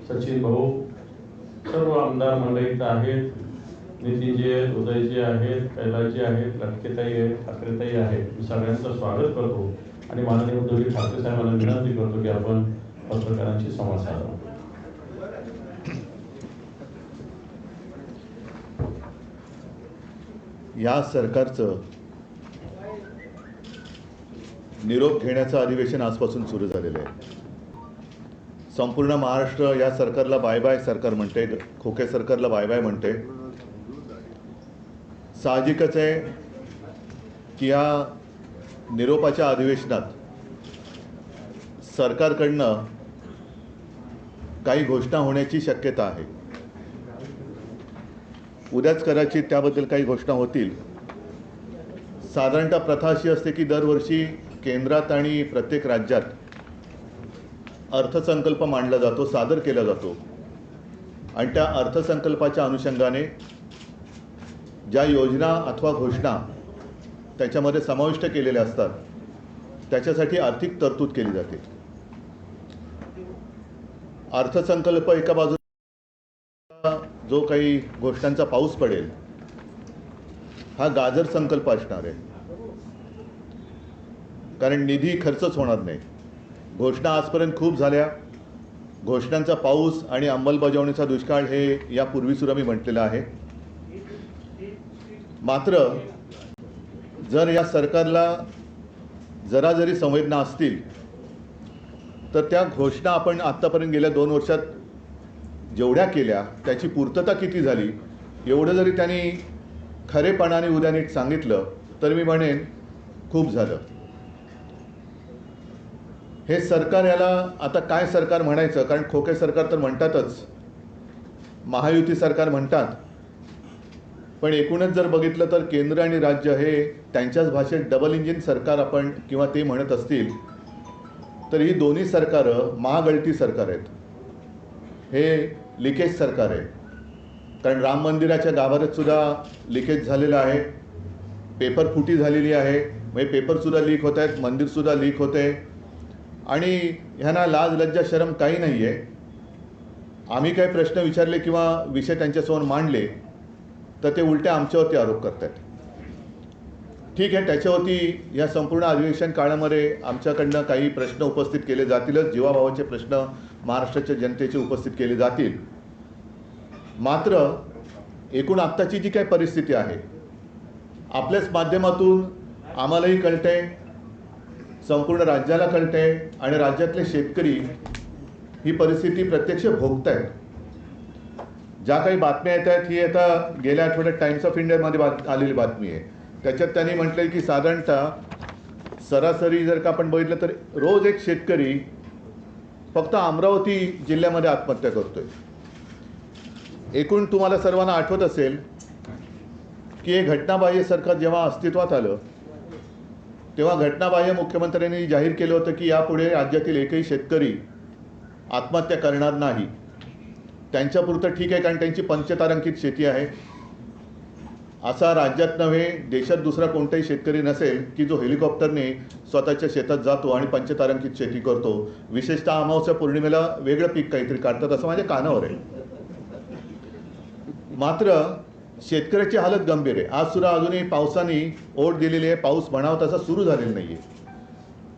सचिन भाऊ, सर्व आमदार मंडळी आहेत, नितीनजी आहेत, उदयजी आहेत, कैलासजी आहेत, लटकेताई आहेत, ठाकरेताई आहेत. मी सगळ्यांचं स्वागत करतो आणि माननीय उद्धवजी ठाकरे साहेबांना विनंती करतो की आपण पत्रकारांशी संवाद साधावा. या सरकारचं निरोप घेण्याचं अधिवेशन आजपासून सुरू झालेलं आहे. संपूर्ण महाराष्ट्र या सरकारला बाय बाय सरकार म्हणते, खोके सरकारला बाय बाय म्हणते. साहजिकच आहे की या निरोपाच्या अधिवेशनात सरकारकडनं काही घोषणा होण्याची शक्यता आहे. उद्याच कदाचित त्याबद्दल काही घोषणा होतील. साधारणतः प्रथा अशी असते की दरवर्षी केंद्रात आणि प्रत्येक राज्यात अर्थसंकल्प मांडला जातो, सादर केला जातो आणि त्या अर्थसंकल्पाच्या अनुषंगाने ज्या योजना अथवा घोषणा त्याच्यामध्ये समाविष्ट केलेल्या असतात त्याच्यासाठी आर्थिक तरतूद केली जाते. अर्थसंकल्प एका बाजूला जो काही घोषणांचा पाऊस पडेल हा गाजर संकल्प असणार आहे, कारण निधी खर्चच होणार नाही. घोषणा आजपर्यंत खूप झाल्या. घोषणांचा पाऊस आणि अंमलबजावणीचा दुष्काळ हे यापूर्वी सुद्धा मी म्हटलेलं आहे. मात्र जर या सरकारला जरा जरी संवेदना असतील तर त्या घोषणा आपण आत्तापर्यंत गेल्या 2 वर्षात जेवढ्या केल्या त्याची पूर्तता किती झाली एवढं जरी त्यांनी खरेपणाने उद्या नीट सांगितलं तर मी म्हणेन खूप झालं. हे सरकार, याला आता काय सरकार म्हणायचं, कारण खोके सरकार तर म्हणतातच, महायुती सरकार म्हणतात, पण एकूणच जर बघितलं तर केंद्र आणि राज्य हे त्यांच्याच भाषेत डबल इंजिन सरकार आपण किंवा ते म्हणत असतील तर ही दोन्ही सरकारं महागळती सरकार आहेत. हे लिकेज सरकार आहे, कारण राम मंदिराच्या गाभाऱ्यात सुद्धा लिकेज झालेलं आहे, पेपर फुटी झालेली आहे, म्हणजे पेपरसुद्धा लीक होत आहेत, मंदिरसुद्धा लीक होत आहे आणि ह्यांना लाज लज्जा शरम काही नाही आहे. आम्ही काही प्रश्न विचारले किंवा विषय त्यांच्यासमोर मांडले तर ते उलट्या आमच्यावरती आरोप करतात. ठीक आहे, त्याच्यावरती या संपूर्ण अधिवेशन काळामध्ये आमच्याकडनं काही प्रश्न उपस्थित केले जातीलच, जीवाभावाचे प्रश्न महाराष्ट्राच्या जनतेचे उपस्थित केले जातील. मात्र एकूण आत्ताची जी काही परिस्थिती आहे आपल्याच माध्यमातून आम्हालाही कळते, संपूर्ण राज्याला कळते आणि राज्यातले शेतकरी ही परिस्थिती प्रत्यक्ष भोगत आहेत. ज्या काही बातम्या येत आहेत ही आता गेल्या आठवड्यात टाइम्स ऑफ इंडियामध्ये आलेली बातमी आहे. त्याच्यात त्यांनी म्हटलं की साधारणतः सरासरी जर का आपण बघितलं तर रोज एक शेतकरी फक्त अमरावती जिल्ह्यामध्ये आत्महत्या करतोय. एकूण तुम्हाला सर्वांना आठवत असेल की हे घटनाबाह्य सरकार जेव्हा अस्तित्वात आलं तेव्हा घटनाबाह्य मुख्यमंत्र्यांनी जाहीर केलं होतं की यापुढे राज्यातील एकही शेतकरी आत्महत्या करणार नाही. त्यांच्यापुरतं ठीक आहे, कारण त्यांची पंचतारांकित शेती आहे. असा राज्यात नव्हे देशात दुसरा कोणताही शेतकरी नसेल की जो हेलिकॉप्टरने स्वतःच्या शेतात जातो आणि पंचतारांकित शेती करतो. विशेषतः अमावस्या पौर्णिमेला वेगळं पीक काहीतरी काढतात असं माझ्या कानावर आहे. मात्र शेतकऱ्याची हालत गंभीर आहे. आज सुद्धा अजूनही पावसाने ओढ दिलेली आहे, पाऊस म्हणावा तसा सुरू झालेला नाही आहे.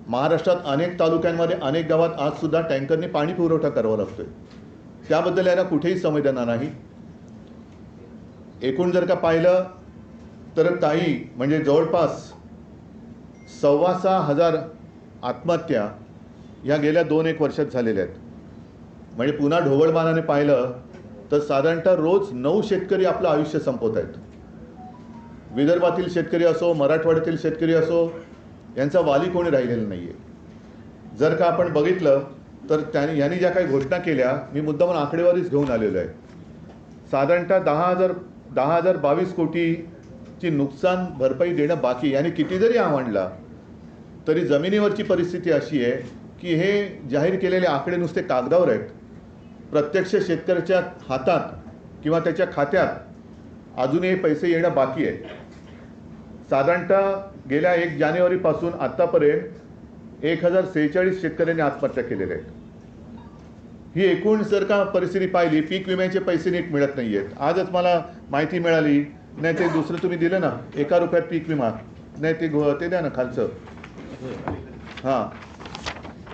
महाराष्ट्रात अनेक तालुक्यांमध्ये अनेक गावात आज सुद्धा टँकरने पाणी पुरवठा करावा लागतोय. त्याबद्दल याला कुठेही संवेदना नाही. एकूण जर का पाहिलं तर ताई म्हणजे जवळपास 6,500 आत्महत्या ह्या गेल्या 2-1 वर्षात झालेल्या आहेत. म्हणजे पुन्हा ढोबळमानाने पाहिलं तर साधारणतः रोज 9 शेतकरी आपलं आयुष्य संपवत आहेत. विदर्भातील शेतकरी असो, मराठवाड्यातील शेतकरी असो, यांचा वाली कोणी राहिलेला नाही आहे. जर का आपण बघितलं तर यांनी ज्या काही घोषणा केल्या मी मुद्दामून आकडेवारीच घेऊन आलेलो आहे. साधारणतः 10,022 कोटीची नुकसान भरपाई देणं बाकी. यांनी किती जरी आवडला तरी जमिनीवरची परिस्थिती अशी आहे की हे जाहीर केलेले आकडे नुसते कागदावर आहेत. प्रत्यक्ष शेतकऱ्याच्या हातात किंवा त्याच्या खात्यात अजूनही पैसे येणं बाकी आहे. साधारणतः गेल्या 1 जानेवारीपासून आत्तापर्यंत 1046 शेतकऱ्यांनी आत्महत्या केलेल्या आहेत. ही एकूण जर का परिस्थिती पाहिली, पीक विम्याचे पैसे नीट मिळत नाही आहेत. आजच मला माहिती मिळाली, नाही ते दुसरं तुम्ही दिलं ना, 1 रुपयात पीक विमा, नाही ते द्या ना खालचं. हां,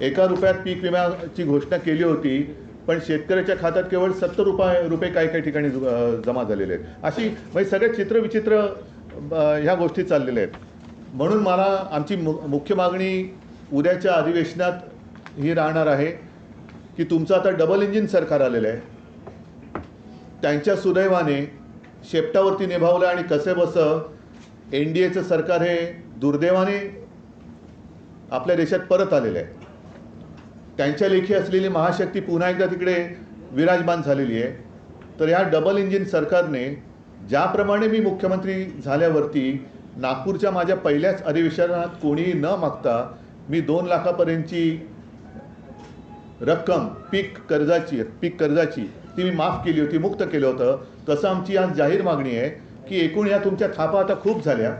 1 रुपयात पीक विम्याची घोषणा केली होती, पण शेतकऱ्याच्या खात्यात केवळ 70 रुपये काही ठिकाणी जमा झालेले आहेत. अशी म्हणजे सगळे चित्रविचित्र ह्या गोष्टी चाललेल्या आहेत. म्हणून मला आमची मुख्य मागणी उद्याच्या अधिवेशनात ही राहणार आहे की तुमचं आता डबल इंजिन सरकार आलेलं आहे. त्यांच्या सुदैवाने शेपटावरती निभावलं आणि कसेबसं NDAचं सरकार हे दुर्दैवाने आपल्या देशात परत आलेलं आहे. त्यांच्या लेखी असलेली महाशक्ती पुन्हा एकदा तिकडे विराजमान झालेली आहे. तर ह्या डबल इंजिन सरकारने ज्याप्रमाणे मी मुख्यमंत्री झाल्यावरती नागपूरच्या माझ्या पहिल्याच अधिवेशनात कोणीही न मागता मी 2 लाखापर्यंतची रक्कम पीक कर्जाची ती मी माफ केली होती, मुक्त केलं होतं. तसं आमची आज जाहीर मागणी आहे की एकूण या तुमच्या थापा आता खूप झाल्या,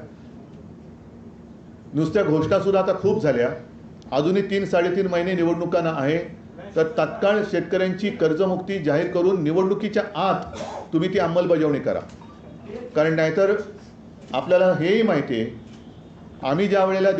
नुसत्या घोषणासुद्धा आता खूप झाल्या. अजूनही 3-3.5 महिने निवडणुकांना आहे. तर तात्काळ शेतकऱ्यांची कर्जमुक्ती जाहीर करून निवडणुकीच्या आत तुम्ही ती अंमलबजावणी करा. कारण नाहीतर आपल्याला हेही माहिती आहे, आम्ही ज्या वेळेला